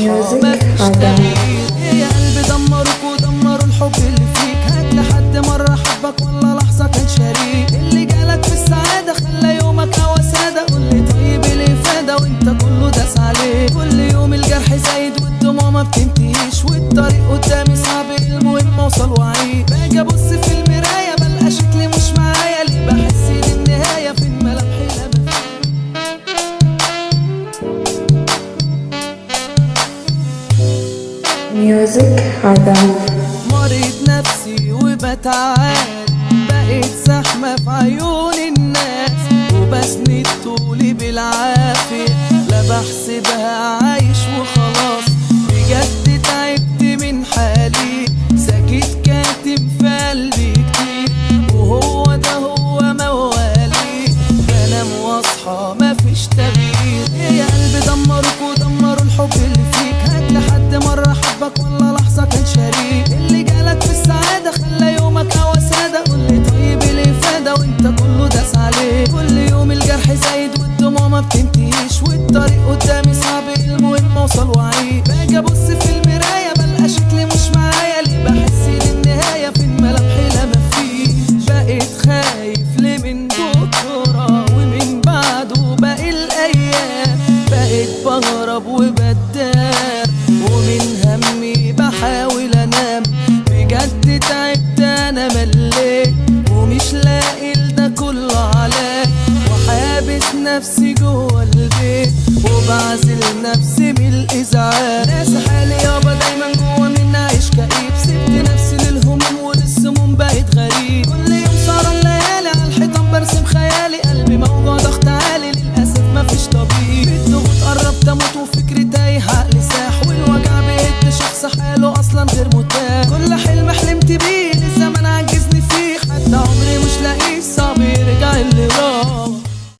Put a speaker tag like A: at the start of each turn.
A: واصحى مفيش تغيير. يا قلبي دمروك ودمروا الحب اللي فيك. هات لحد مرة حبك ولا لحظة كان شريك. اللي جالك في السعادة خلى يومك هوا سادة. قولي طيب الإفادة وانت كله داس عليه. كل يوم الجرح زايد والدموع ما بتنتهيش. والطريق قدامي صعب المهم اوصل واعيش. باجي ابص في المراية بلقى شكلي مش معايا. ليه بحس ان النهاية في الملامح لما
B: ميوزك عدم.
A: مريض نفسي وبتعاد. بقيت زحمة في عيون الناس وبسند طولي بالعافية. لا بحسبها عايش وخلاص. بجد تعبت من حالي. ساكت كاتم في قلبي كتير وهو ده هو موالي. بنام واصحى مفيش تغيير. يا قلبي دمروك ودمروا الحب اللي فيك. هات لحد مرة حبك ولا لحظة كان شريك. اللي جالك في السعادة خلى يومك هوا سادة. قولي طيب الإفادة وانت كله داس عليه. كل يوم الجرح زايد والدموع ما بتنتهيش. والطريق قدامي صعب المهم اوصل واعيش. باجي ابص في المراية بلقى شكلي مش معايا. ليه بحس ان النهاية في الملامح لا مفيش. بقيت خايف ليه من بكرة ومن بعده باقي الأيام. بقيت بهرب وبدار ومن همي بحاول انام. بجد تعبت انا مليت ومش لاقي لده كله علاج. وحابس نفسي جوه البيت وبعزل نفسي من الازعاج. ناس حالي يابا دايما جوه مني عايش كئيب. سبت نفسي للهموم وللسموم بقيت غريب. كل يوم سهران الليالي على الحيطان برسم خيالي. قلبي موجوع ضغط عالي للاسف مفيش طبيب. الضغوط قربت اموت وفكري تايه عقلي ساح. والوجع بيهد شخص حاله اصلا غير متاح. كل حلم حلمت بيه